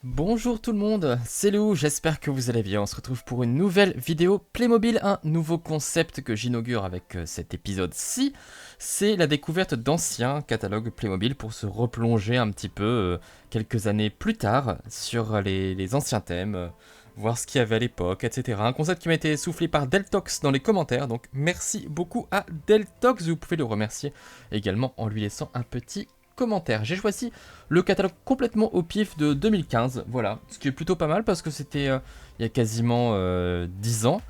Bonjour tout le monde, c'est Lou, j'espère que vous allez bien. On se retrouve pour une nouvelle vidéo Playmobil, un nouveau concept que j'inaugure avec cet épisode-ci. C'est la découverte d'anciens catalogues Playmobil pour se replonger un petit peu quelques années plus tard sur les anciens thèmes, voir ce qu'il y avait à l'époque, etc. Un concept qui m'a été soufflé par Deltox dans les commentaires, donc merci beaucoup à Deltox, vous pouvez le remercier également en lui laissant un petit commentaire. J'ai choisi le catalogue complètement au pif de 2015, voilà, ce qui est plutôt pas mal parce que c'était il y a quasiment 10 ans.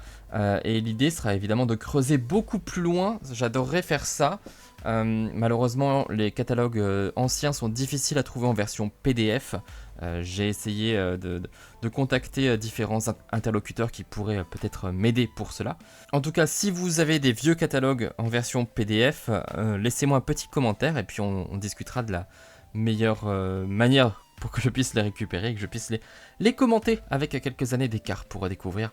Et l'idée sera évidemment de creuser beaucoup plus loin, j'adorerais faire ça. Malheureusement, les catalogues anciens sont difficiles à trouver en version PDF. J'ai essayé de contacter différents interlocuteurs qui pourraient peut-être m'aider pour cela. En tout cas, si vous avez des vieux catalogues en version PDF, laissez-moi un petit commentaire et puis on discutera de la meilleure manière pour que je puisse les récupérer et que je puisse les commenter avec quelques années d'écart pour découvrir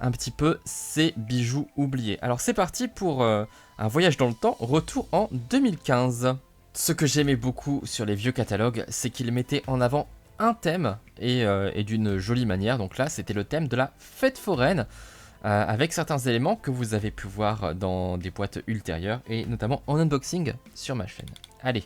un petit peu ces bijoux oubliés. Alors c'est parti pour un voyage dans le temps, retour en 2015. Ce que j'aimais beaucoup sur les vieux catalogues, c'est qu'ils mettaient en avant un thème et d'une jolie manière. Donc là, c'était le thème de la fête foraine, avec certains éléments que vous avez pu voir dans des boîtes ultérieures et notamment en unboxing sur ma chaîne. Allez,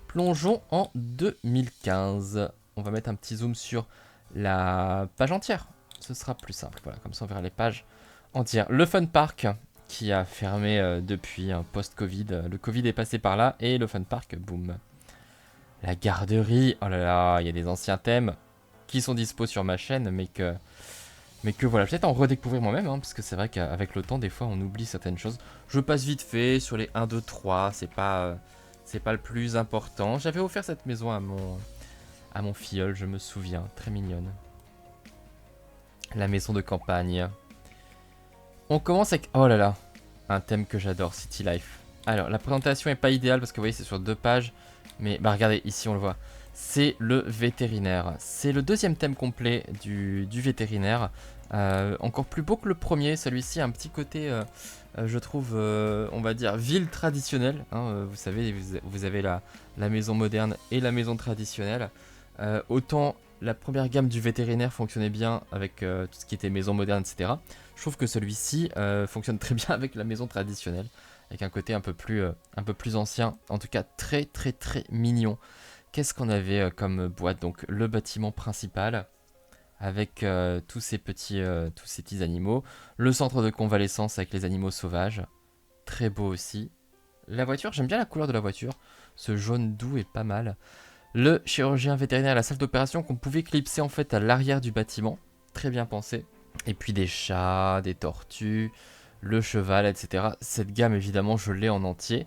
plongeons en 2015. On va mettre un petit zoom sur la page entière. Ce sera plus simple, voilà, comme ça on verra les pages entières. Le Fun Park qui a fermé depuis un post-Covid. Le Covid est passé par là et le Fun Park, boum. La garderie, oh là là, il y a des anciens thèmes qui sont dispo sur ma chaîne, mais que voilà, peut-être en redécouvrir moi-même, hein, parce que c'est vrai qu'avec le temps, des fois, on oublie certaines choses. Je passe vite fait sur les 1, 2, 3, c'est pas le plus important. J'avais offert cette maison à mon filleul, je me souviens, très mignonne. La maison de campagne. On commence avec, oh là là, un thème que j'adore, City Life. Alors, la présentation est pas idéale parce que vous voyez, c'est sur 2 pages. Mais bah regardez, ici on le voit. C'est le vétérinaire. C'est le deuxième thème complet du vétérinaire. Encore plus beau que le premier. Celui-ci a un petit côté, je trouve, on va dire, ville traditionnelle. Hein, vous savez, vous avez la maison moderne et la maison traditionnelle. Autant la première gamme du vétérinaire fonctionnait bien avec tout ce qui était maison moderne, etc. Je trouve que celui-ci fonctionne très bien avec la maison traditionnelle, avec un côté un peu plus ancien, en tout cas très très très mignon. Qu'est-ce qu'on avait comme boîte? Donc le bâtiment principal, avec tous ces petits animaux. Le centre de convalescence avec les animaux sauvages, très beau aussi. La voiture, j'aime bien la couleur de la voiture, ce jaune doux est pas mal. Le chirurgien vétérinaire à la salle d'opération qu'on pouvait clipser en fait à l'arrière du bâtiment, très bien pensé. Et puis des chats, des tortues, le cheval, etc. Cette gamme, évidemment, je l'ai en entier.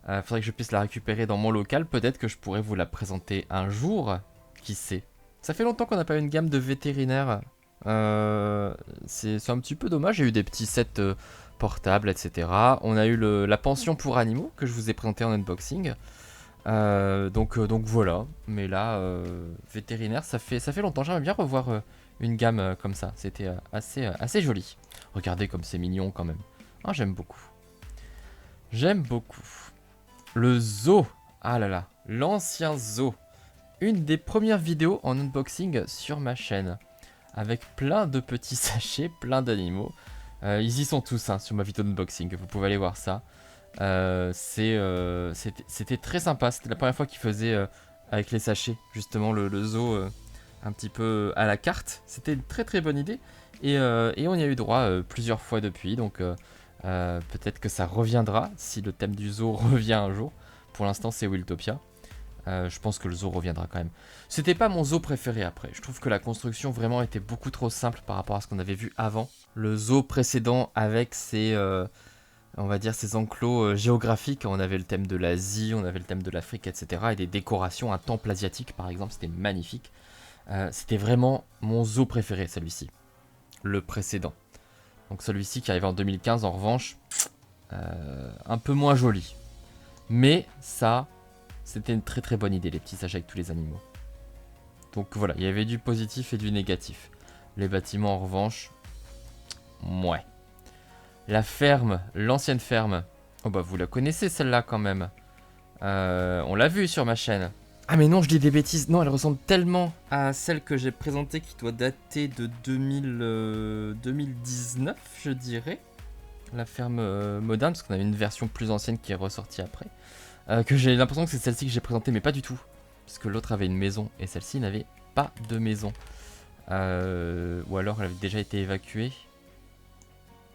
Faudrait que je puisse la récupérer dans mon local. Peut-être que je pourrais vous la présenter un jour. Qui sait? Ça fait longtemps qu'on n'a pas eu une gamme de vétérinaires. C'est un petit peu dommage. J'ai eu des petits sets portables, etc. On a eu la pension pour animaux que je vous ai présenté en unboxing. Donc voilà. Mais là, vétérinaire, ça fait longtemps. J'aimerais bien revoir une gamme comme ça. C'était assez joli. Regardez comme c'est mignon quand même. Ah, j'aime beaucoup. J'aime beaucoup. Le zoo. Ah là là. L'ancien zoo. Une des premières vidéos en unboxing sur ma chaîne. Avec plein de petits sachets, plein d'animaux. Ils y sont tous hein, sur ma vidéo d'unboxing. Vous pouvez aller voir ça. C'était très sympa. C'était la première fois qu'ils faisaient avec les sachets, justement, le zoo un petit peu à la carte. C'était une très très bonne idée. Et on y a eu droit plusieurs fois depuis. Donc peut-être que ça reviendra si le thème du zoo revient un jour. Pour l'instant, c'est Wiltopia. Je pense que le zoo reviendra quand même. C'était pas mon zoo préféré après. Je trouve que la construction vraiment était beaucoup trop simple par rapport à ce qu'on avait vu avant. Le zoo précédent avec ses, on va dire, ses enclos géographiques. On avait le thème de l'Asie, on avait le thème de l'Afrique, etc. Et des décorations, un temple asiatique par exemple, c'était magnifique. C'était vraiment mon zoo préféré, celui-ci. Le précédent. Donc celui-ci qui arrive en 2015, en revanche, un peu moins joli. Mais ça, c'était une très très bonne idée, les petits sachets avec tous les animaux. Donc voilà, il y avait du positif et du négatif. Les bâtiments, en revanche, ouais. La ferme, l'ancienne ferme. Oh bah vous la connaissez celle-là quand même. On l'a vue sur ma chaîne. Ah mais non, je dis des bêtises. Non, elle ressemble tellement à celle que j'ai présentée qui doit dater de 2019, je dirais. La ferme moderne, parce qu'on avait une version plus ancienne qui est ressortie après. Que j'ai l'impression que c'est celle-ci que j'ai présentée, mais pas du tout. Parce que l'autre avait une maison et celle-ci n'avait pas de maison. Ou alors elle avait déjà été évacuée.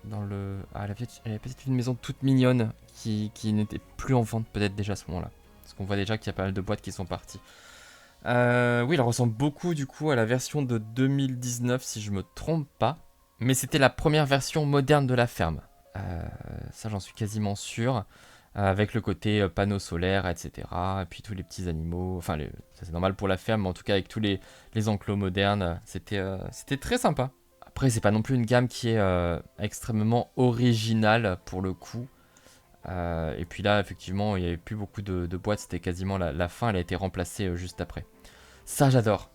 Dans le... Ah, elle avait peut-être une maison toute mignonne qui n'était plus en vente peut-être déjà à ce moment-là. Parce qu'on voit déjà qu'il y a pas mal de boîtes qui sont parties. Oui, elle ressemble beaucoup du coup à la version de 2019 si je me trompe pas. Mais c'était la première version moderne de la ferme. Ça j'en suis quasiment sûr. Avec le côté panneaux solaires, etc. Et puis tous les petits animaux. Enfin, ça c'est normal pour la ferme, mais en tout cas avec tous les enclos modernes, c'était très sympa. Après, c'est pas non plus une gamme qui est extrêmement originale pour le coup. Et puis là, effectivement, il n'y avait plus beaucoup de boîtes, c'était quasiment la fin, elle a été remplacée juste après. Ça, j'adore.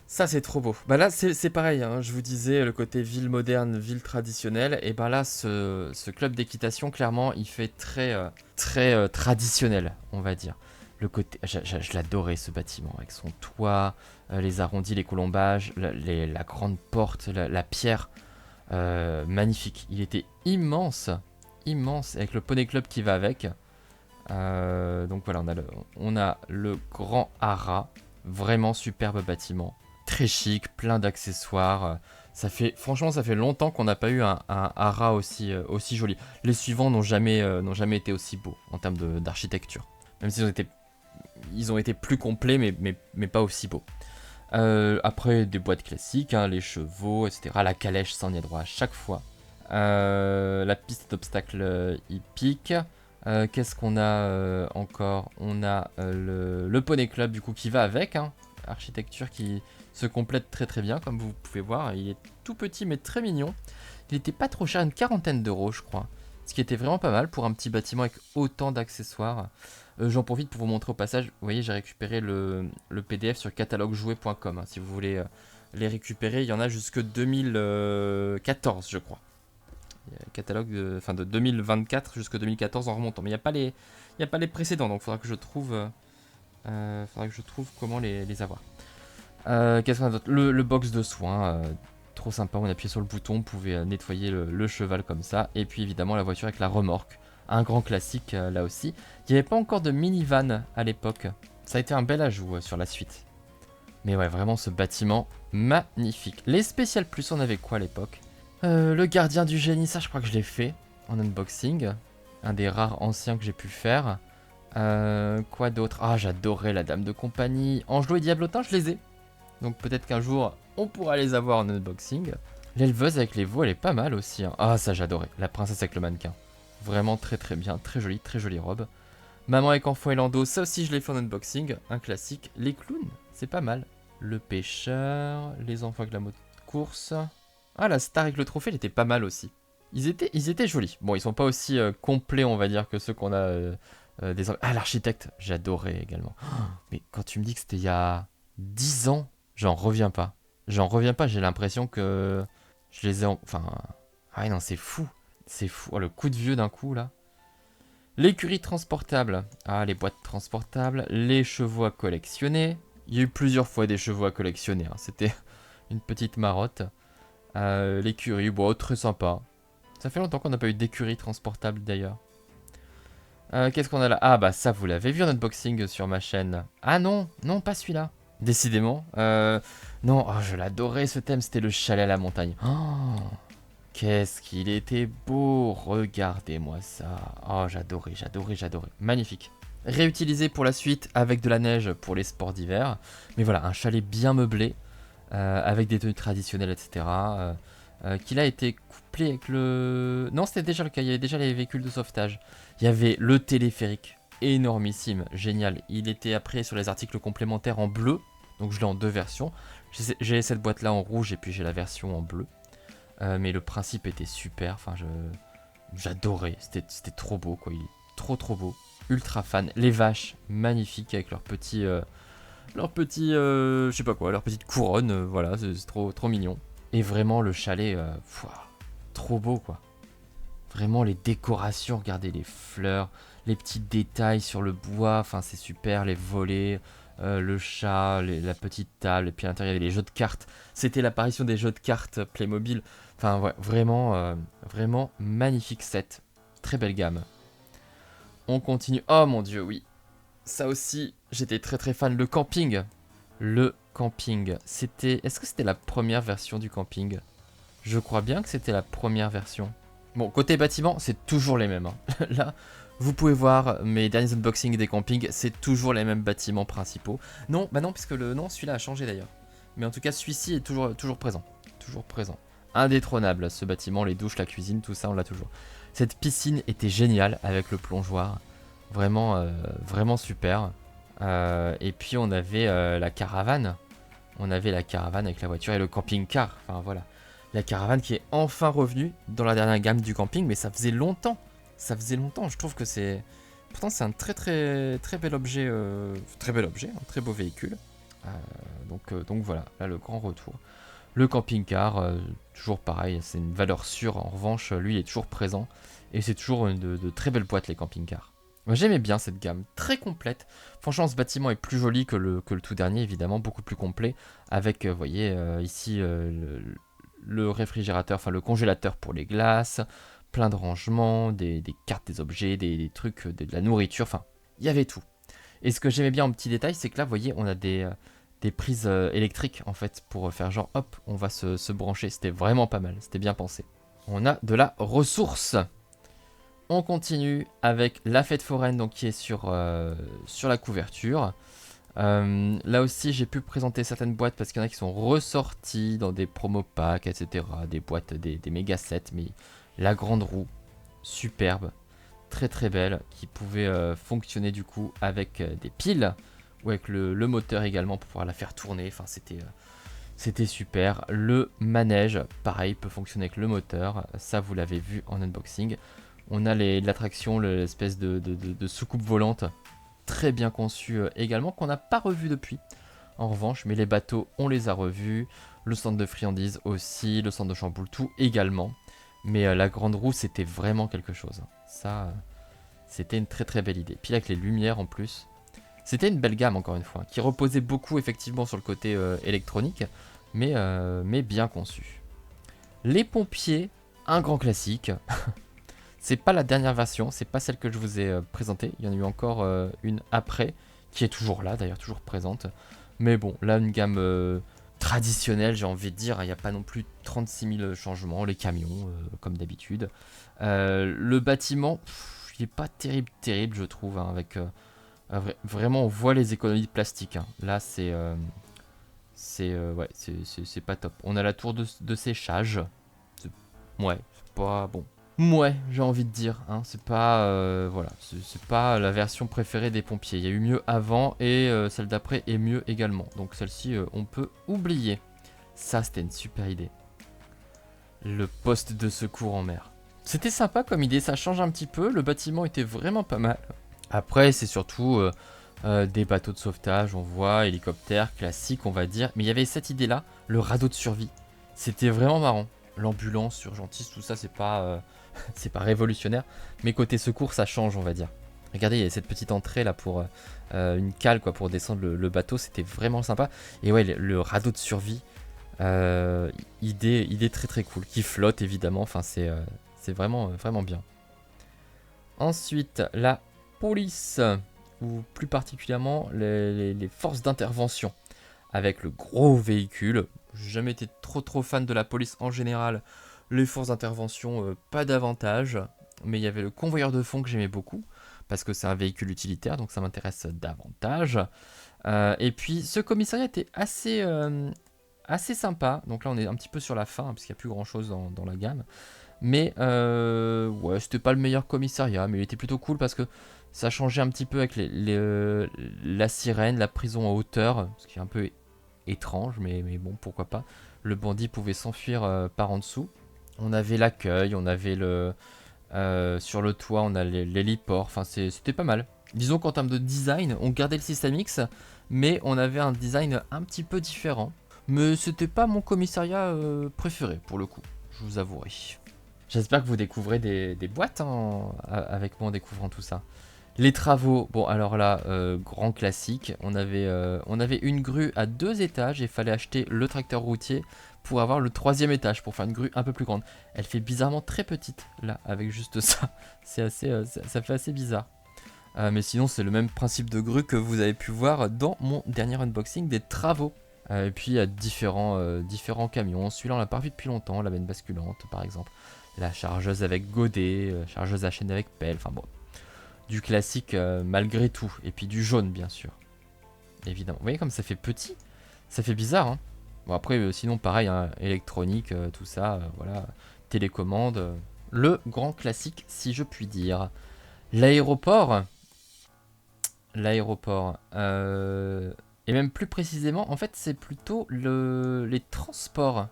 Ça, c'est trop beau. Bah là, c'est pareil, hein, je vous disais, le côté ville moderne, ville traditionnelle. Et bah là, ce club d'équitation, clairement, il fait très traditionnel, on va dire. Le côté, je l'adorais ce bâtiment, avec son toit, les arrondis, les colombages, la grande porte, la pierre. Magnifique. Il était immense, immense, avec le poney club qui va avec. Donc voilà, on a le grand haras, vraiment superbe bâtiment, très chic, plein d'accessoires. Franchement, ça fait longtemps qu'on n'a pas eu un haras aussi joli. Les suivants n'ont jamais été aussi beaux en termes d'architecture, même s'ils ils ont été plus complets, mais pas aussi beaux. Après, des boîtes classiques, hein, les chevaux, etc. La calèche, ça en y a droit à chaque fois. La piste d'obstacle hippique. Qu'est-ce qu'on a encore? On a le Poney Club du coup qui va avec, hein. Architecture qui se complète très bien comme vous pouvez voir. Il est tout petit mais très mignon. Il était pas trop cher, une quarantaine d'euros je crois. Ce qui était vraiment pas mal pour un petit bâtiment avec autant d'accessoires. J'en profite pour vous montrer au passage. Vous voyez, j'ai récupéré le PDF sur cataloguejouet.com. Hein, si vous voulez les récupérer, il y en a jusque 2014 je crois. Catalogue de 2024 jusqu'à 2014 en remontant. Mais il n'y a pas les précédents, donc il faudra que je trouve comment les avoir. Qu'est-ce qu'on a d'autre? Le box de soins, trop sympa, on appuyait sur le bouton, on pouvait nettoyer le cheval comme ça. Et puis évidemment la voiture avec la remorque, un grand classique là aussi. Il n'y avait pas encore de minivan à l'époque, ça a été un bel ajout sur la suite. Mais ouais, vraiment ce bâtiment magnifique. Les Spécial Plus, on avait quoi à l'époque? Le gardien du génie, ça je crois que je l'ai fait en unboxing. Un des rares anciens que j'ai pu faire. Quoi d'autre? Ah, j'adorais la dame de compagnie. Angelot et Diablotin, je les ai. Donc peut-être qu'un jour, on pourra les avoir en unboxing. L'éleveuse avec les veaux, elle est pas mal aussi. Hein. Ah, ça j'adorais. La princesse avec le mannequin. Vraiment très bien. Très jolie robe. Maman avec enfant et landau, ça aussi je l'ai fait en unboxing. Un classique. Les clowns, c'est pas mal. Le pêcheur, les enfants avec la moto de course. Ah, la star avec le trophée, elle était pas mal aussi. Ils étaient jolis. Bon, ils sont pas aussi complets, on va dire, que ceux qu'on a des... Ah, l'architecte, j'adorais également. Oh, mais quand tu me dis que c'était il y a 10 ans, j'en reviens pas. J'en reviens pas, j'ai l'impression que je les ai... Enfin... Ah ouais, non, c'est fou. C'est fou. Oh, le coup de vieux d'un coup, là. L'écurie transportable. Ah, les boîtes transportables. Les chevaux à collectionner. Il y a eu plusieurs fois des chevaux à collectionner. Hein. C'était une petite marotte. L'écurie, bon, très sympa. Ça fait longtemps qu'on n'a pas eu d'écurie transportable d'ailleurs. Qu'est-ce qu'on a là? Ah bah ça vous l'avez vu en unboxing sur ma chaîne. Ah non, non pas celui-là. Décidément. Non, oh, je l'adorais ce thème, c'était le chalet à la montagne. Oh, qu'est-ce qu'il était beau. Regardez-moi ça. Oh j'adorais. Magnifique. Réutilisé pour la suite avec de la neige pour les sports d'hiver. Mais voilà, un chalet bien meublé. Avec des tenues traditionnelles, etc. Qu'il a été couplé avec le... Non, c'était déjà le cas, il y avait déjà les véhicules de sauvetage. Il y avait le téléphérique, énormissime, génial. Il était après sur les articles complémentaires en bleu, donc je l'ai en deux versions. J'ai cette boîte-là en rouge et puis j'ai la version en bleu. Mais le principe était super, enfin j'adorais, c'était trop beau, quoi. Il est trop beau, ultra fan. Les vaches, magnifiques avec leurs petits... je sais pas quoi, leur petite couronne, voilà, c'est trop mignon. Et vraiment le chalet, trop beau quoi. Vraiment les décorations, regardez les fleurs, les petits détails sur le bois, enfin c'est super, les volets, le chat, la petite table, et puis à l'intérieur il y avait les jeux de cartes. C'était l'apparition des jeux de cartes Playmobil. Enfin ouais, vraiment, vraiment magnifique set. Très belle gamme. On continue. Oh mon dieu, oui. Ça aussi, j'étais très très fan. Le camping. Le camping. C'était. Est-ce que c'était la première version du camping? Je crois bien que c'était la première version. Bon, côté bâtiment, c'est toujours les mêmes. Hein. Là, vous pouvez voir mes derniers unboxings des campings, c'est toujours les mêmes bâtiments principaux. Non, bah non, puisque le nom, celui-là a changé d'ailleurs. Mais en tout cas, celui-ci est toujours présent. Toujours présent. Indétrônable, ce bâtiment, les douches, la cuisine, tout ça, on l'a toujours. Cette piscine était géniale avec le plongeoir. Vraiment, vraiment super. Et puis, on avait la caravane. On avait la caravane avec la voiture et le camping-car. Enfin, voilà. La caravane qui est enfin revenue dans la dernière gamme du camping, mais ça faisait longtemps. Ça faisait longtemps, je trouve que c'est... Pourtant c'est un très bel objet, un très beau véhicule. Donc voilà, là le grand retour. Le camping-car, toujours pareil, c'est une valeur sûre. En revanche, lui il est toujours présent. Et c'est toujours de très belles boîtes les camping-cars. Moi j'aimais bien cette gamme, très complète. Franchement ce bâtiment est plus joli que le tout dernier, évidemment, beaucoup plus complet. Avec, vous voyez, ici le réfrigérateur, enfin le congélateur pour les glaces, plein de rangements, des cartes, des objets, des trucs, de la nourriture, enfin, il y avait tout. Et ce que j'aimais bien en petit détail, c'est que là, vous voyez, on a des prises électriques, en fait, pour faire genre, hop, on va se brancher. C'était vraiment pas mal, c'était bien pensé. On a de la ressource. On continue avec la fête foraine, donc qui est sur la couverture. Là aussi j'ai pu présenter certaines boîtes parce qu'il y en a qui sont ressorties dans des promo packs, etc. Des boîtes, des méga sets, mais la grande roue, superbe, très très belle, qui pouvait fonctionner du coup avec des piles ou avec le moteur également pour pouvoir la faire tourner. Enfin c'était super. Le manège, pareil, peut fonctionner avec le moteur, ça vous l'avez vu en unboxing. On a l'attraction, l'espèce de soucoupe volante, très bien conçu également, qu'on n'a pas revu depuis en revanche, mais les bateaux on les a revus, le centre de friandises aussi, le centre de chamboule, tout également, mais la grande roue c'était vraiment quelque chose, ça c'était une très belle idée, puis avec les lumières en plus, c'était une belle gamme encore une fois, qui reposait beaucoup effectivement sur le côté électronique, mais bien conçu. Les pompiers, un grand classique. C'est pas la dernière version, c'est pas celle que je vous ai présentée. Il y en a eu encore une après, qui est toujours là, d'ailleurs toujours présente. Mais bon, là une gamme traditionnelle, j'ai envie de dire. Il n'y a pas non plus 36 000 changements. Les camions, comme d'habitude. Le bâtiment, il n'est pas terrible, je trouve. Hein, avec vraiment, on voit les économies de plastique. Hein. Là, ouais, c'est pas top. On a la tour de séchage. Ouais, c'est pas bon. Ouais, j'ai envie de dire, hein, c'est pas voilà, c'est pas la version préférée des pompiers. Il y a eu mieux avant et celle d'après est mieux également. Donc celle-ci, on peut oublier. Ça, c'était une super idée. Le poste de secours en mer. C'était sympa comme idée, ça change un petit peu. Le bâtiment était vraiment pas mal. Après, c'est surtout des bateaux de sauvetage, on voit, hélicoptères, classiques, on va dire. Mais il y avait cette idée-là, le radeau de survie. C'était vraiment marrant. L'ambulance, urgentiste, tout ça, c'est pas révolutionnaire, mais côté secours ça change on va dire. Regardez, il y a cette petite entrée là pour une cale quoi, pour descendre le bateau, c'était vraiment sympa. Et ouais, le radeau de survie, idée très cool, qui flotte évidemment, enfin c'est vraiment bien. Ensuite la police, ou plus particulièrement les forces d'intervention, avec le gros véhicule. J'ai jamais été trop fan de la police en général. Les forces d'intervention, pas davantage. Mais il y avait le convoyeur de fond que j'aimais beaucoup. Parce que c'est un véhicule utilitaire, donc ça m'intéresse davantage. Et puis ce commissariat était assez sympa. Donc là on est un petit peu sur la fin, parce qu'il n'y a plus grand chose dans la gamme. Mais ouais, c'était pas le meilleur commissariat, mais il était plutôt cool parce que ça changeait un petit peu avec la sirène, la prison en hauteur, ce qui est un peu étrange, mais bon, pourquoi pas. Le bandit pouvait s'enfuir par en dessous. On avait l'accueil, on avait sur le toit, on a l'héliport, enfin c'était pas mal. Disons qu'en termes de design, on gardait le système X, mais on avait un design un petit peu différent. Mais c'était pas mon commissariat préféré, pour le coup, je vous avouerai. J'espère que vous découvrez des boîtes avec moi en découvrant tout ça. Les travaux, bon alors là, grand classique, on avait une grue à 2 étages et il fallait acheter le tracteur routier pour avoir le 3e étage, pour faire une grue un peu plus grande. Elle fait bizarrement très petite, là, avec juste ça. C'est assez, ça fait assez bizarre. Mais sinon, c'est le même principe de grue que vous avez pu voir dans mon dernier unboxing des travaux. Et puis, il y a différents camions. Celui-là, on l'a pas vu depuis longtemps, la benne basculante, par exemple. La chargeuse avec godet, chargeuse à chaîne avec pelle, enfin bon. Du classique malgré tout. Et puis du jaune, bien sûr. Évidemment. Vous voyez comme ça fait petit? Ça fait bizarre, hein. Bon, après, sinon, pareil, hein, électronique, tout ça, voilà. Télécommande. Le grand classique, si je puis dire. L'aéroport. L'aéroport. Et même plus précisément, en fait, c'est plutôt les transports.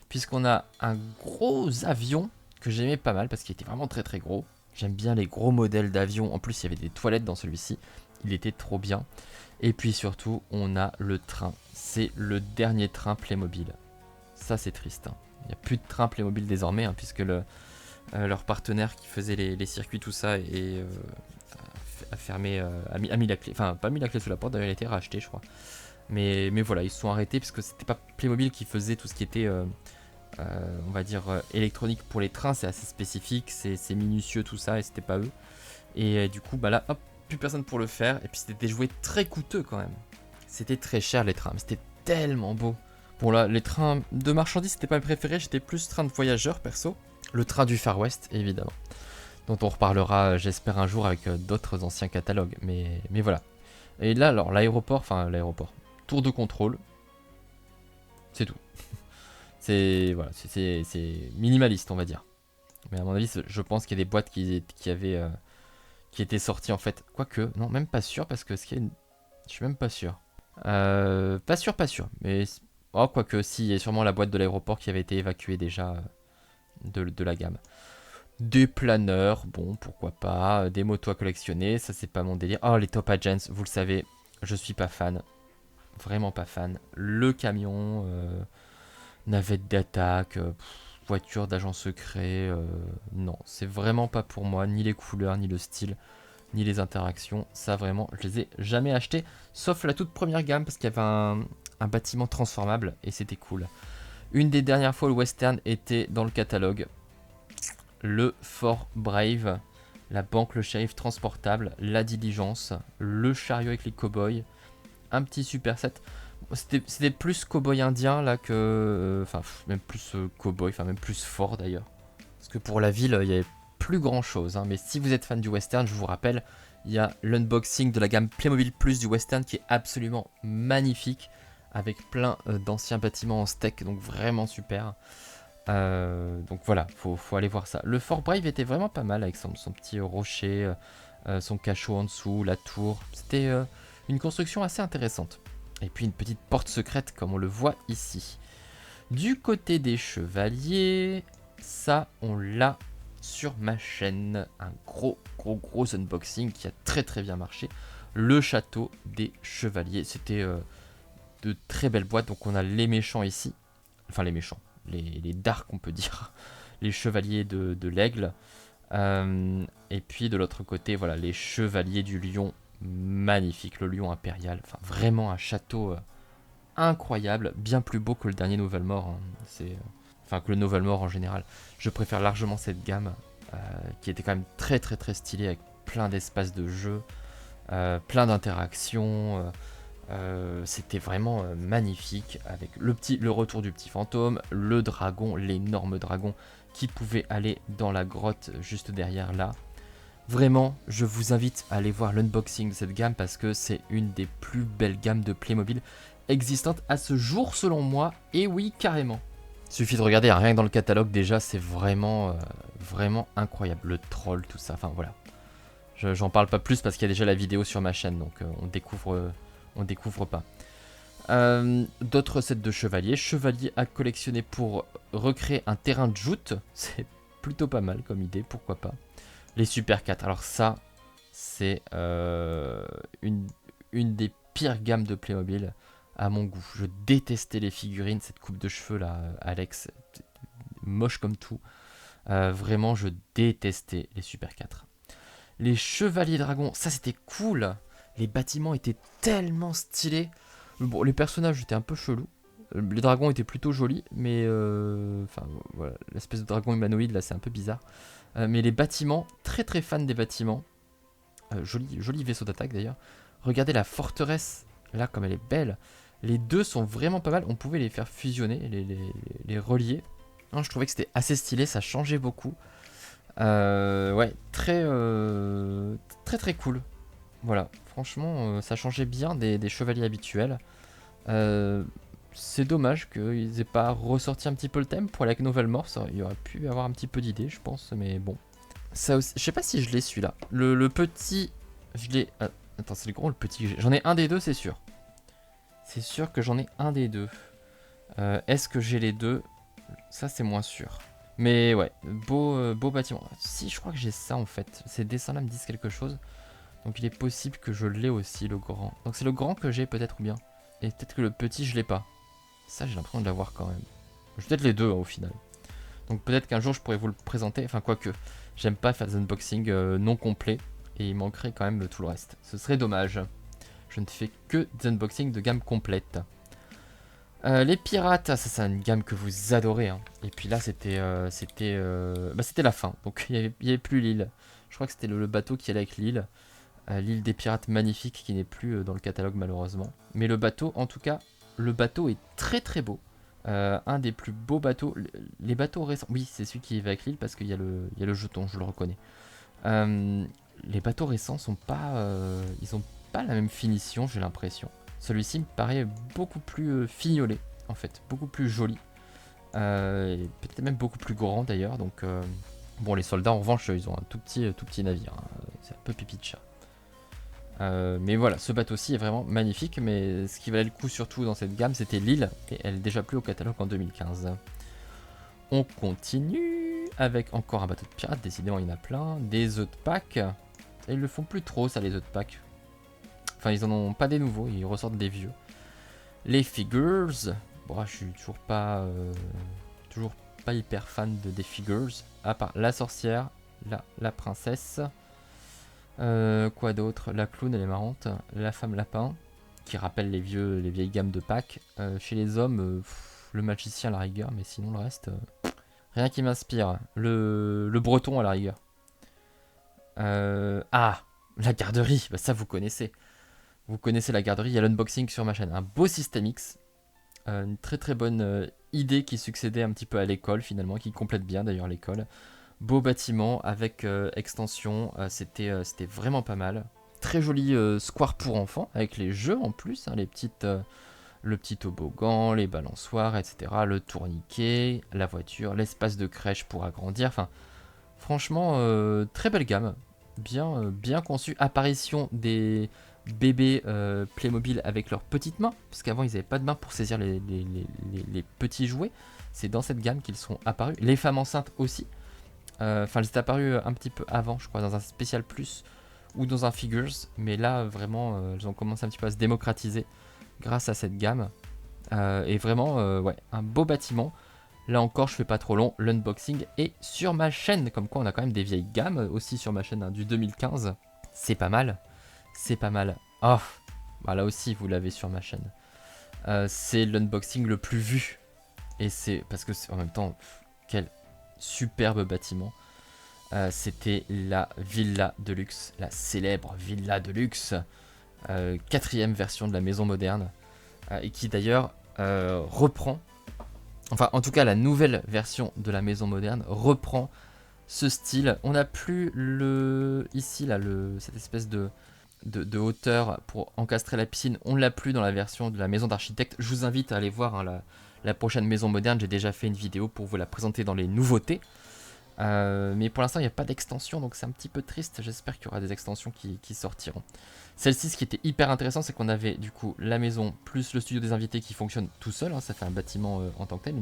Puisqu'on a un gros avion que j'aimais pas mal parce qu'il était vraiment très très gros. J'aime bien les gros modèles d'avions. En plus, il y avait des toilettes dans celui-ci. Il était trop bien. Et puis surtout, on a le train. C'est le dernier train Playmobil. Ça, c'est triste, hein. Il n'y a plus de train Playmobil désormais, hein, puisque leur partenaire qui faisait les circuits, tout ça, a fermé, a mis la clé. Enfin, pas mis la clé sous la porte, d'ailleurs, il a été racheté, je crois. Mais voilà, ils se sont arrêtés parce que c'était pas Playmobil qui faisait tout ce qui était, on va dire, électronique pour les trains. C'est assez spécifique, c'est minutieux tout ça, et c'était pas eux. Et du coup, bah là, hop, plus personne pour le faire. Et puis c'était des jouets très coûteux quand même. C'était très cher les trains, mais c'était tellement beau. Bon là, les trains de marchandises, c'était pas mes préférés. J'étais plus train de voyageurs perso. Le train du Far West, évidemment. Dont on reparlera, j'espère, un jour avec d'autres anciens catalogues. Mais voilà. Et là, alors, l'aéroport, tour de contrôle, c'est tout. C'est voilà, c'est minimaliste, on va dire. Mais à mon avis, je pense qu'il y a des boîtes qui étaient sorties en fait. Quoique, non, même pas sûr, parce que je suis même pas sûr. Pas sûr. Mais oh, quoique, si, il y a sûrement la boîte de l'aéroport qui avait été évacuée déjà de la gamme. Des planeurs, bon, pourquoi pas. Des motos à collectionner, ça c'est pas mon délire. Oh, les Top Agents, vous le savez, je suis pas fan. Vraiment pas fan. Le camion, navette d'attaque, voiture d'agent secret, non, c'est vraiment pas pour moi. Ni les couleurs, ni le style, ni les interactions. Ça vraiment, je les ai jamais achetés. Sauf la toute première gamme, parce qu'il y avait un bâtiment transformable et c'était cool. Une des dernières fois où le western était dans le catalogue. Le Fort Brave, la banque, le shérif transportable, la diligence, le chariot avec les cow-boys, un petit super set. C'était plus cow-boy indien là que. Enfin, même plus cow-boy, enfin, même plus fort d'ailleurs. Parce que pour la ville, il y avait plus grand chose, hein. Mais si vous êtes fan du western, je vous rappelle, il y a l'unboxing de la gamme Playmobil Plus du western qui est absolument magnifique. Avec plein d'anciens bâtiments en steak, donc vraiment super. Donc voilà, faut aller voir ça. Le Fort Brave était vraiment pas mal avec son petit rocher, son cachot en dessous, la tour. C'était une construction assez intéressante. Et puis une petite porte secrète comme on le voit ici. Du côté des chevaliers, ça on l'a sur ma chaîne. Un gros unboxing qui a très très bien marché. Le château des chevaliers. C'était de très belles boîtes. Donc on a les méchants ici. Enfin les méchants. Les darks on peut dire, les chevaliers de l'aigle, et puis de l'autre côté voilà les chevaliers du lion, magnifique, le lion impérial, enfin vraiment un château incroyable, bien plus beau que le dernier Nouvelle-Mort, hein. Enfin que le Nouvelle-Mort en général. Je préfère largement cette gamme qui était quand même très très très stylée avec plein d'espaces de jeu, plein d'interactions. C'était vraiment magnifique avec le retour du petit fantôme, le dragon, l'énorme dragon qui pouvait aller dans la grotte juste derrière là. Vraiment, je vous invite à aller voir l'unboxing de cette gamme parce que c'est une des plus belles gammes de Playmobil existantes à ce jour selon moi. Et oui, carrément. Suffit de regarder, rien que dans le catalogue déjà, c'est vraiment, vraiment incroyable. Le troll, tout ça, enfin voilà. J'en parle pas plus parce qu'il y a déjà la vidéo sur ma chaîne, donc on découvre pas. D'autres sets de chevaliers. Chevaliers à collectionner pour recréer un terrain de joute. C'est plutôt pas mal comme idée, pourquoi pas. Les Super 4. Alors ça, c'est une des pires gammes de Playmobil à mon goût. Je détestais les figurines, cette coupe de cheveux là, Alex. Moche comme tout. Vraiment, je détestais les Super 4. Les chevaliers dragons, ça c'était cool. Les bâtiments étaient tellement stylés. Bon, les personnages étaient un peu chelous. Les dragons étaient plutôt jolis, mais enfin voilà, l'espèce de dragon humanoïde là, c'est un peu bizarre. Mais les bâtiments, très très fan des bâtiments. Joli vaisseau d'attaque d'ailleurs. Regardez la forteresse, là comme elle est belle. Les deux sont vraiment pas mal. On pouvait les faire fusionner, les relier. Non, je trouvais que c'était assez stylé, ça changeait beaucoup. Ouais, très cool. Voilà, franchement, ça changeait bien des chevaliers habituels. C'est dommage qu'ils aient pas ressorti un petit peu le thème pour aller avec Novel Morse. Il y aurait pu avoir un petit peu d'idées, je pense, mais bon. Ça aussi, je sais pas si je l'ai celui-là. Le petit, je l'ai. Attends, c'est le gros ou le petit? J'en ai un des deux, c'est sûr. C'est sûr que j'en ai un des deux. Est-ce que j'ai les deux? Ça, c'est moins sûr. Mais ouais, beau bâtiment. Si, je crois que j'ai ça en fait. Ces dessins-là me disent quelque chose. Donc il est possible que je l'ai aussi, le grand. Donc c'est le grand que j'ai peut-être ou bien. Et peut-être que le petit, je l'ai pas. Ça, j'ai l'impression de l'avoir quand même. J'ai peut-être les deux au final. Donc peut-être qu'un jour, je pourrais vous le présenter. Enfin, quoique, j'aime pas faire des unboxings non complets. Et il manquerait quand même tout le reste. Ce serait dommage. Je ne fais que des unboxings de gamme complète. Les pirates, ça c'est une gamme que vous adorez. Hein. Et puis là, c'était la fin. Donc il y avait plus l'île. Je crois que c'était le bateau qui allait avec l'île. L'île des pirates magnifique qui n'est plus dans le catalogue malheureusement. Mais le bateau, en tout cas, le bateau est très beau. Un des plus beaux bateaux. Les bateaux récents. Oui, c'est celui qui va avec l'île parce qu'il y a le jeton, je le reconnais. Les bateaux récents sont pas. Ils ont pas la même finition, j'ai l'impression. Celui-ci me paraît beaucoup plus fignolé, en fait, beaucoup plus joli. Et peut-être même beaucoup plus grand d'ailleurs. Donc, bon, les soldats en revanche, ils ont un tout petit navire. Hein. C'est un peu pipi de chat. Mais voilà, ce bateau-ci est vraiment magnifique. Mais ce qui valait le coup surtout dans cette gamme, c'était l'île. Et elle n'est déjà plus au catalogue en 2015. On continue avec encore un bateau de pirates. Décidément, il y en a plein. Des œufs de Pâques. Et ils le font plus trop, ça, les œufs de Pâques. Enfin, ils en ont pas des nouveaux, ils ressortent des vieux. Les figures. Bon, je suis toujours pas hyper fan des figures. À part la sorcière, la princesse. Quoi d'autre? La clown, elle est marrante. La femme lapin, qui rappelle les vieilles gammes de Pâques. Chez les hommes, le magicien à la rigueur, mais sinon le reste, rien qui m'inspire. Le breton à la rigueur. Ah, la garderie, bah ça vous connaissez. Vous connaissez la garderie, il y a l'unboxing sur ma chaîne. Un beau System X. Une très bonne idée qui succédait un petit peu à l'école finalement, qui complète bien d'ailleurs l'école. Beau bâtiment avec extension, c'était vraiment pas mal. Très joli square pour enfants, avec les jeux en plus, hein, le petit toboggan, les balançoires, etc. Le tourniquet, la voiture, l'espace de crèche pour agrandir. Enfin, franchement, très belle gamme. Bien conçu. Apparition des bébés Playmobil avec leurs petites mains, parce qu'avant ils n'avaient pas de main pour saisir les petits jouets. C'est dans cette gamme qu'ils sont apparus. Les femmes enceintes aussi. Enfin, elles étaient apparues un petit peu avant, je crois, dans un spécial plus ou dans un figures. Mais là, vraiment, elles ont commencé un petit peu à se démocratiser grâce à cette gamme. Et vraiment, ouais, un beau bâtiment. Là encore, je fais pas trop long, l'unboxing est sur ma chaîne. Comme quoi, on a quand même des vieilles gammes aussi sur ma chaîne, hein, du 2015. C'est pas mal. C'est pas mal. Oh, bah là aussi, vous l'avez sur ma chaîne. C'est l'unboxing le plus vu. Et c'est parce que en même temps, quel superbe bâtiment. C'était la Villa de Luxe, la célèbre Villa de Luxe. Quatrième version de la maison moderne. Et qui d'ailleurs reprend. Enfin, en tout cas, la nouvelle version de la maison moderne reprend ce style. On n'a plus ici là cette espèce de hauteur pour encastrer la piscine. On ne l'a plus dans la version de la maison d'architecte. Je vous invite à aller voir hein, la prochaine maison moderne. J'ai déjà fait une vidéo pour vous la présenter dans les nouveautés. Mais pour l'instant, il n'y a pas d'extension, donc c'est un petit peu triste. J'espère qu'il y aura des extensions qui sortiront. Celle-ci, ce qui était hyper intéressant, c'est qu'on avait du coup la maison plus le studio des invités qui fonctionne tout seul. Hein, ça fait un bâtiment en tant que tel,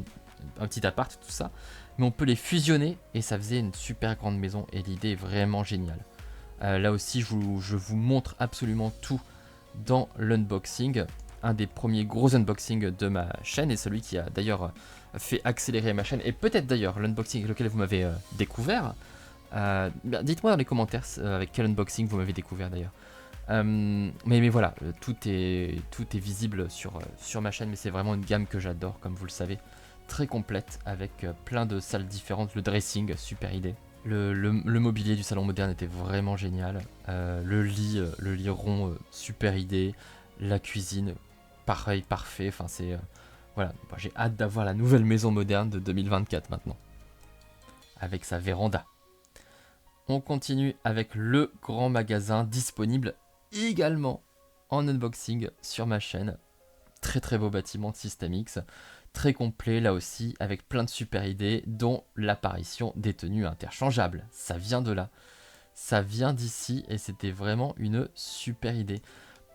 un petit appart, tout ça. Mais on peut les fusionner et ça faisait une super grande maison et l'idée est vraiment géniale. Là aussi, je vous montre absolument tout dans l'unboxing. Un des premiers gros unboxings de ma chaîne et celui qui a d'ailleurs fait accélérer ma chaîne et peut-être d'ailleurs l'unboxing avec lequel vous m'avez découvert. Dites-moi dans les commentaires avec quel unboxing vous m'avez découvert d'ailleurs. Mais voilà, tout est visible sur ma chaîne, mais c'est vraiment une gamme que j'adore, comme vous le savez. Très complète, avec plein de salles différentes. Le dressing, super idée. Le mobilier du salon moderne était vraiment génial. Le lit rond, super idée. La cuisine, pareil, parfait. Enfin, c'est... voilà, bon, j'ai hâte d'avoir la nouvelle maison moderne de 2024 maintenant. Avec sa véranda. On continue avec le grand magasin disponible également en unboxing sur ma chaîne. Très très beau bâtiment de System X. Très complet là aussi, avec plein de super idées, dont l'apparition des tenues interchangeables. Ça vient de là. Ça vient d'ici et c'était vraiment une super idée.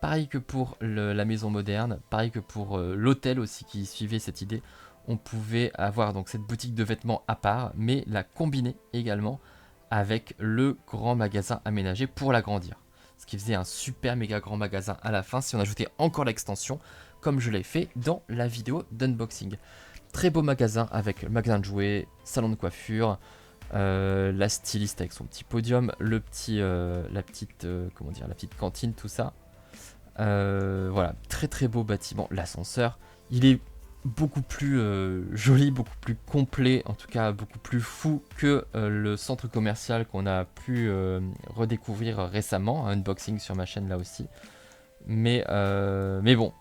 Pareil que pour la maison moderne, pareil que pour l'hôtel aussi qui suivait cette idée. On pouvait avoir donc cette boutique de vêtements à part, mais la combiner également avec le grand magasin aménagé pour l'agrandir. Ce qui faisait un super méga grand magasin à la fin si on ajoutait encore l'extension, comme je l'ai fait dans la vidéo d'unboxing. Très beau magasin avec le magasin de jouets, salon de coiffure, la styliste avec son petit podium, la petite cantine, tout ça. Voilà, très très beau bâtiment, l'ascenseur. Il est beaucoup plus joli, beaucoup plus complet, en tout cas beaucoup plus fou que le centre commercial qu'on a pu redécouvrir récemment, un unboxing sur ma chaîne là aussi. Mais bon,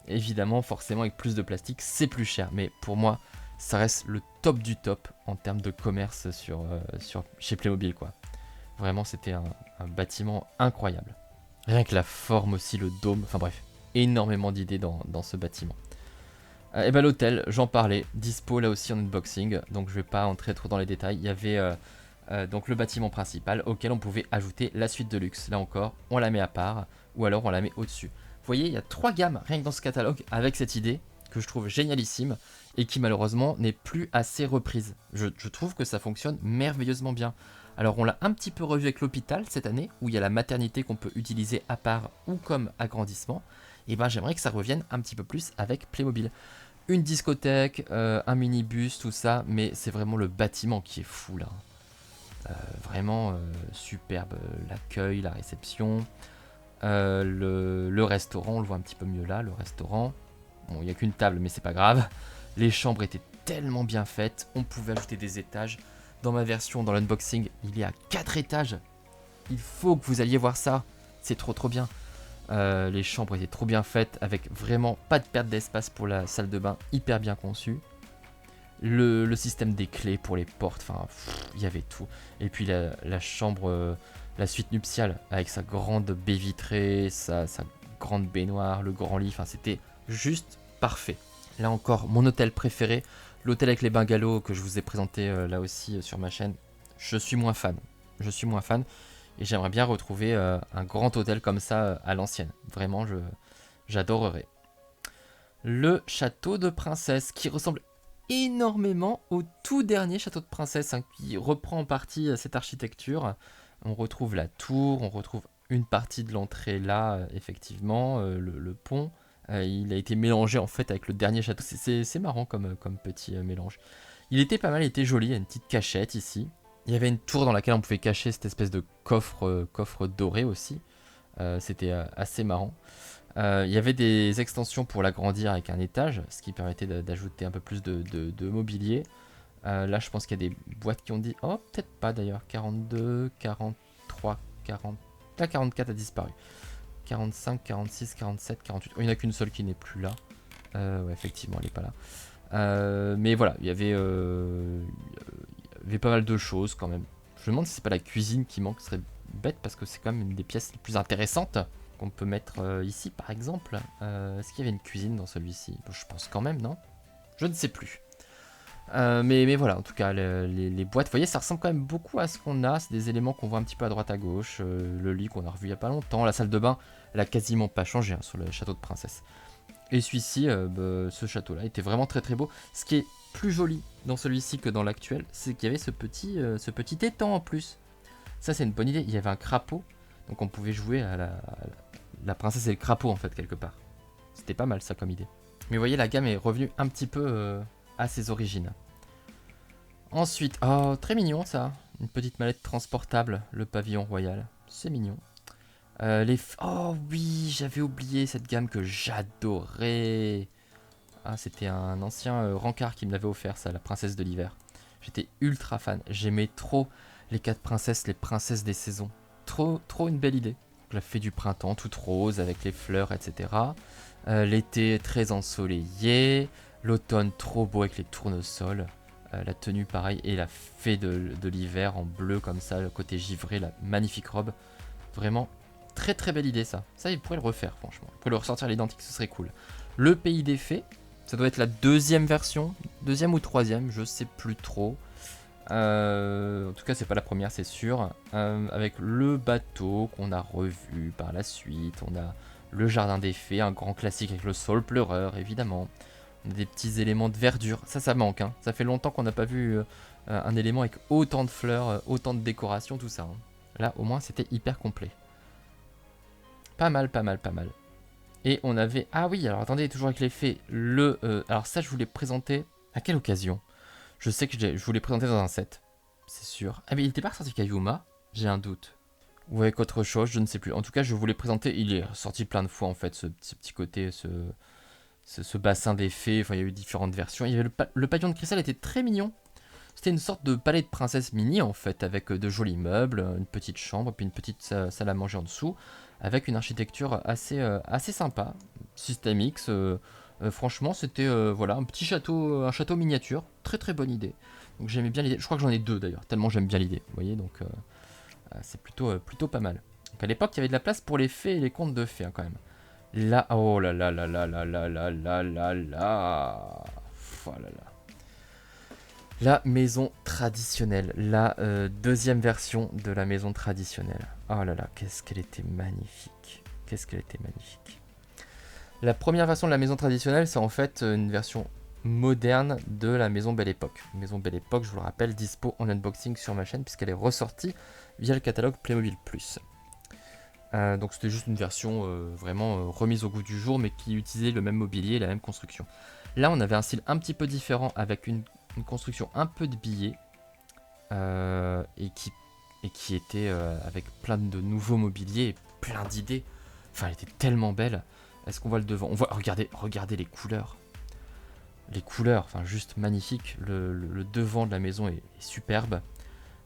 évidemment, forcément avec plus de plastique, c'est plus cher. Mais pour moi, ça reste le top du top en termes de commerce chez Playmobil, quoi. Vraiment, c'était un bâtiment incroyable. Rien que la forme aussi, le dôme, enfin bref, énormément d'idées dans ce bâtiment. Et ben l'hôtel, j'en parlais, dispo là aussi en unboxing, donc je vais pas entrer trop dans les détails. Il y avait donc le bâtiment principal auquel on pouvait ajouter la suite de luxe. Là encore, on la met à part, ou alors on la met au-dessus. Vous voyez, il y a 3 gammes rien que dans ce catalogue avec cette idée que je trouve génialissime et qui malheureusement n'est plus assez reprise. Je trouve que ça fonctionne merveilleusement bien. Alors on l'a un petit peu revu avec l'hôpital cette année, où il y a la maternité qu'on peut utiliser à part ou comme agrandissement. Et ben j'aimerais que ça revienne un petit peu plus avec Playmobil. Une discothèque, un minibus, tout ça, mais c'est vraiment le bâtiment qui est fou là. Vraiment superbe, l'accueil, la réception, le restaurant, on le voit un petit peu mieux là, le restaurant. Bon, il n'y a qu'une table, mais c'est pas grave. Les chambres étaient tellement bien faites, on pouvait ajouter des étages. Dans ma version, dans l'unboxing, il y a 4 étages. Il faut que vous alliez voir ça, c'est trop bien. Les chambres étaient trop bien faites, avec vraiment pas de perte d'espace pour la salle de bain, hyper bien conçue. Le système des clés pour les portes, enfin, il y avait tout. Et puis la chambre, la suite nuptiale, avec sa grande baie vitrée, sa grande baignoire, le grand lit, enfin, c'était juste parfait. Là encore, mon hôtel préféré, l'hôtel avec les bungalows que je vous ai présenté là aussi sur ma chaîne, je suis moins fan. Et j'aimerais bien retrouver un grand hôtel comme ça à l'ancienne. Vraiment, j'adorerais. Le château de princesse qui ressemble énormément au tout dernier château de princesse, hein, qui reprend en partie cette architecture. On retrouve la tour, on retrouve une partie de l'entrée là, effectivement, le pont. Il a été mélangé en fait avec le dernier château. C'est marrant comme petit mélange. Il était pas mal, il était joli, il y a une petite cachette ici. Il y avait une tour dans laquelle on pouvait cacher cette espèce de coffre doré aussi. C'était assez marrant. Il y avait des extensions pour l'agrandir avec un étage, ce qui permettait d'ajouter un peu plus de mobilier. Là, je pense qu'il y a des boîtes qui ont dit... Oh, peut-être pas d'ailleurs. 42, 43, 40... Là, 44 a disparu. 45, 46, 47, 48... Oh, il n'y en a qu'une seule qui n'est plus là. Ouais, effectivement, elle n'est pas là. Mais voilà, il y avait pas mal de choses quand même. Je me demande si c'est pas la cuisine qui manque. Ce serait bête parce que c'est quand même une des pièces les plus intéressantes qu'on peut mettre ici par exemple. Est-ce qu'il y avait une cuisine dans celui-ci? Je pense quand même, non? Je ne sais plus. Mais voilà, en tout cas, les boîtes, vous voyez, ça ressemble quand même beaucoup à ce qu'on a. C'est des éléments qu'on voit un petit peu à droite à gauche. Le lit qu'on a revu il n'y a pas longtemps. La salle de bain, elle a quasiment pas changé hein, sur le château de princesse. Et celui-ci, ce château-là, était vraiment très beau. Ce qui est plus joli dans celui-ci que dans l'actuel, c'est qu'il y avait ce petit étang en plus. Ça, c'est une bonne idée. Il y avait un crapaud, donc on pouvait jouer à la princesse et le crapaud en fait, quelque part. C'était pas mal ça comme idée. Mais vous voyez, la gamme est revenue un petit peu à ses origines. Ensuite, oh, très mignon ça. Une petite mallette transportable, le pavillon royal. C'est mignon. Oh oui, j'avais oublié cette gamme que j'adorais. Ah, c'était un ancien rencard qui me l'avait offert, ça, la princesse de l'hiver. J'étais ultra fan. J'aimais trop les 4 princesses, les princesses des saisons. Trop une belle idée. La fée du printemps, toute rose, avec les fleurs, etc. L'été très ensoleillé. L'automne trop beau avec les tournesols. La tenue pareil. Et la fée de l'hiver en bleu comme ça, le côté givré, la magnifique robe. Vraiment très belle idée ça. Ça, il pourrait le refaire franchement. Il pourrait le ressortir à l'identique, ce serait cool. Le pays des fées. Ça doit être la deuxième version. Deuxième ou troisième, je sais plus trop. En tout cas, c'est pas la première, c'est sûr. Avec le bateau qu'on a revu par la suite. On a le jardin des fées, un grand classique avec le sol pleureur, évidemment. On a des petits éléments de verdure. Ça manque. Hein. Ça fait longtemps qu'on n'a pas vu un élément avec autant de fleurs, autant de décoration, tout ça. Hein. Là, au moins, c'était hyper complet. Pas mal. Et on avait... Ah oui, alors attendez, toujours avec les fées. Alors ça, je voulais présenter... À quelle occasion? Je sais que je voulais présenter dans un set. C'est sûr. Ah mais il était pas ressorti Kayuma? J'ai un doute. Ou avec autre chose, je ne sais plus. En tout cas, je voulais présenter... Il est sorti plein de fois, en fait, ce petit côté, ce bassin des fées. Enfin, il y a eu différentes versions. Il y avait le pavillon de cristal était très mignon. C'était une sorte de palais de princesse mini, en fait, avec de jolis meubles, une petite chambre, puis une petite salle à manger en dessous, avec une architecture assez sympa. Système X, franchement, c'était voilà, un château miniature. Très bonne idée. Donc j'aimais bien l'idée. Je crois que j'en ai 2 d'ailleurs, tellement j'aime bien l'idée. Vous voyez, donc c'est plutôt pas mal. Donc à l'époque, il y avait de la place pour les fées et les contes de fées, hein, quand même. Là, oh là là là là là là là là là là. Oh là là. La maison traditionnelle, la deuxième version de la maison traditionnelle. Oh là là, qu'est-ce qu'elle était magnifique. La première version de la maison traditionnelle, c'est en fait une version moderne de la maison Belle Époque. Maison Belle Époque, je vous le rappelle, dispo en unboxing sur ma chaîne puisqu'elle est ressortie via le catalogue Playmobil Plus. Donc c'était juste une version vraiment remise au goût du jour, mais qui utilisait le même mobilier et la même construction. Là, on avait un style un petit peu différent avec une construction un peu de billets et qui était avec plein de nouveaux mobiliers et plein d'idées. Enfin, elle était tellement belle. Est-ce qu'on voit le devant? On voit, regardez les couleurs. Les couleurs, enfin juste magnifique. Le devant de la maison est superbe.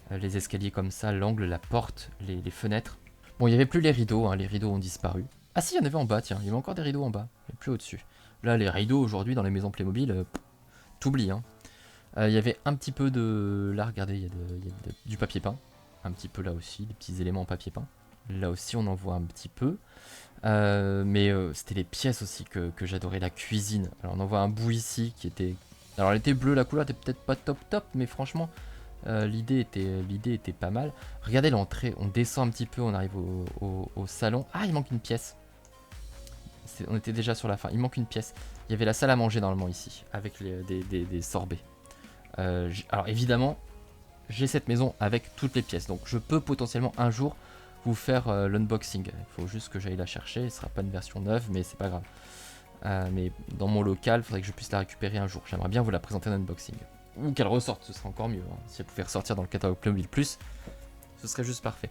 Les escaliers comme ça, l'angle, la porte, les fenêtres. Bon, il n'y avait plus les rideaux, hein, les rideaux ont disparu. Ah si, il y en avait en bas, tiens, il y avait encore des rideaux en bas, mais plus au-dessus. Là, les rideaux aujourd'hui dans les maisons Playmobil, t'oublies, hein. Il y avait un petit peu de... Là, regardez, il y a du papier peint. Un petit peu là aussi, des petits éléments en papier peint. Là aussi, on en voit un petit peu. Mais c'était les pièces aussi que j'adorais. La cuisine. Alors, on en voit un bout ici qui était... Alors, elle était bleue, la couleur était peut-être pas top, mais franchement, l'idée était pas mal. Regardez l'entrée, on descend un petit peu, on arrive au salon. Ah, il manque une pièce. On était déjà sur la fin, il manque une pièce. Il y avait la salle à manger normalement ici, avec des sorbets. Alors évidemment, j'ai cette maison avec toutes les pièces, donc je peux potentiellement un jour vous faire l'unboxing. Il faut juste que j'aille la chercher, ce sera pas une version neuve, mais c'est pas grave. Mais dans mon local, il faudrait que je puisse la récupérer un jour. J'aimerais bien vous la présenter en unboxing. Ou qu'elle ressorte, ce serait encore mieux. Hein. Si elle pouvait ressortir dans le catalogue Playmobil Plus, ce serait juste parfait.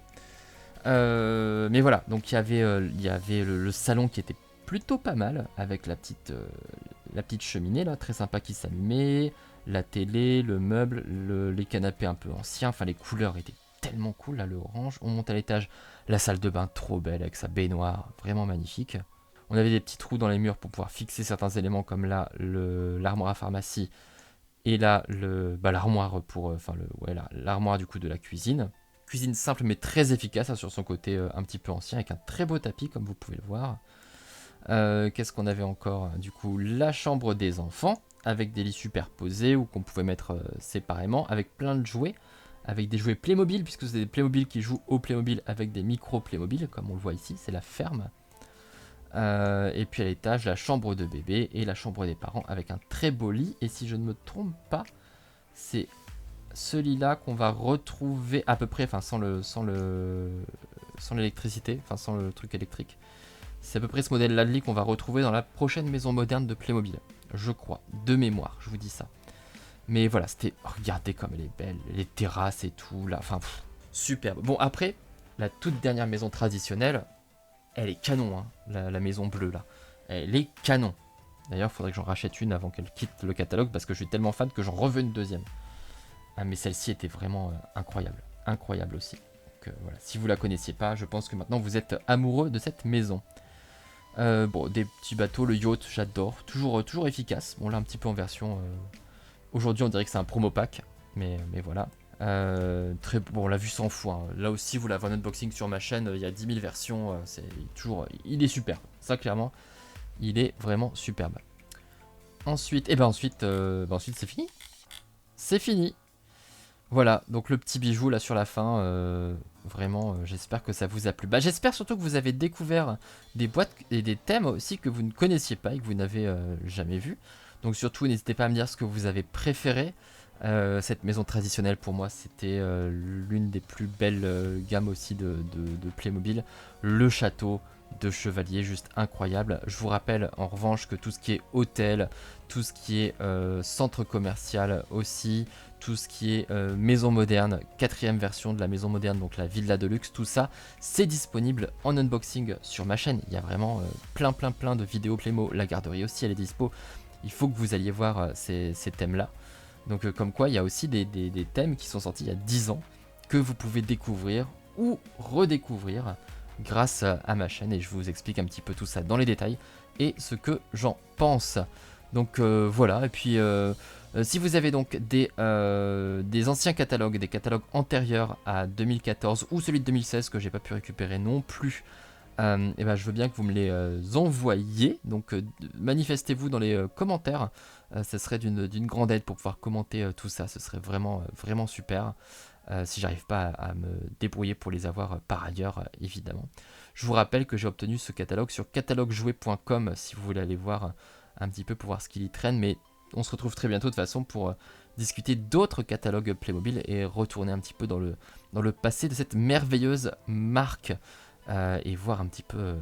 Mais voilà, donc il y avait le salon qui était plutôt pas mal, avec la petite cheminée là, très sympa qui s'allumait, la télé, le meuble, les canapés un peu anciens, enfin les couleurs étaient tellement cool là, le orange. On monte à l'étage, la salle de bain trop belle avec sa baignoire, vraiment magnifique. On avait des petits trous dans les murs pour pouvoir fixer certains éléments comme là l'armoire à pharmacie et là l'armoire pour l'armoire du coup de la cuisine. Cuisine simple mais très efficace hein, sur son côté un petit peu ancien avec un très beau tapis comme vous pouvez le voir. Qu'est-ce qu'on avait encore? Du coup, la chambre des enfants avec des lits superposés ou qu'on pouvait mettre séparément avec plein de jouets, avec des jouets Playmobil puisque c'est des Playmobil qui jouent au Playmobil avec des micro Playmobil comme on le voit ici, c'est la ferme. Et puis à l'étage, la chambre de bébé et la chambre des parents avec un très beau lit. Et si je ne me trompe pas, c'est ce lit-là qu'on va retrouver à peu près, enfin sans l'électricité, enfin sans le truc électrique. C'est à peu près ce modèle-là de lit qu'on va retrouver dans la prochaine maison moderne de Playmobil, je crois, de mémoire, je vous dis ça. Mais voilà, c'était... Regardez comme elle est belle, les terrasses et tout, là, enfin, superbe. Bon, après, la toute dernière maison traditionnelle, elle est canon, hein, la maison bleue, là. Elle est canon. D'ailleurs, il faudrait que j'en rachète une avant qu'elle quitte le catalogue, parce que je suis tellement fan que j'en reveux une deuxième. Ah, mais celle-ci était vraiment incroyable. Incroyable aussi. Donc, voilà. Si vous la connaissiez pas, je pense que maintenant vous êtes amoureux de cette maison. Bon, des petits bateaux, le yacht, j'adore. Toujours efficace. Bon, là, un petit peu en version... Aujourd'hui, on dirait que c'est un promo pack. Mais voilà. Très bon, la vue s'en fout. Hein. Là aussi, vous l'avez en unboxing sur ma chaîne. Il y a 10 000 versions. C'est toujours... Il est superbe. Ça, clairement, il est vraiment superbe. Ensuite, ensuite c'est fini. C'est fini. Voilà, donc le petit bijou là sur la fin, vraiment j'espère que ça vous a plu. Bah, j'espère surtout que vous avez découvert des boîtes et des thèmes aussi que vous ne connaissiez pas et que vous n'avez jamais vu. Donc surtout n'hésitez pas à me dire ce que vous avez préféré. Cette maison traditionnelle pour moi c'était l'une des plus belles gammes aussi de Playmobil. Le château de chevalier juste incroyable. Je vous rappelle en revanche que tout ce qui est hôtel, tout ce qui est centre commercial aussi, tout ce qui est maison moderne, 4ème version de la maison moderne, donc la Villa Deluxe, tout ça, c'est disponible en unboxing sur ma chaîne. Il y a vraiment plein de vidéos Playmo, la garderie aussi, elle est dispo. Il faut que vous alliez voir ces thèmes-là. Donc comme quoi, il y a aussi des thèmes qui sont sortis il y a 10 ans, que vous pouvez découvrir ou redécouvrir grâce à ma chaîne. Et je vous explique un petit peu tout ça dans les détails et ce que j'en pense. Donc voilà, et puis... si vous avez donc des anciens catalogues, des catalogues antérieurs à 2014 ou celui de 2016 que j'ai pas pu récupérer non plus, et ben je veux bien que vous me les envoyiez. Donc manifestez-vous dans les commentaires, ça serait d'une grande aide pour pouvoir commenter tout ça, ce serait vraiment super. Si j'arrive pas à me débrouiller pour les avoir par ailleurs, évidemment. Je vous rappelle que j'ai obtenu ce catalogue sur cataloguejouet.com si vous voulez aller voir un petit peu pour voir ce qu'il y traîne, mais on se retrouve très bientôt de toute façon pour discuter d'autres catalogues Playmobil et retourner un petit peu dans le passé de cette merveilleuse marque et voir un petit peu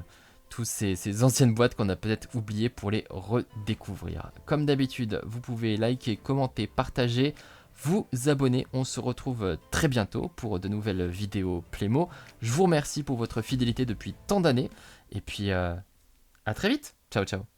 tous ces anciennes boîtes qu'on a peut-être oubliées pour les redécouvrir. Comme d'habitude, vous pouvez liker, commenter, partager, vous abonner. On se retrouve très bientôt pour de nouvelles vidéos Playmo. Je vous remercie pour votre fidélité depuis tant d'années et puis à très vite. Ciao ciao.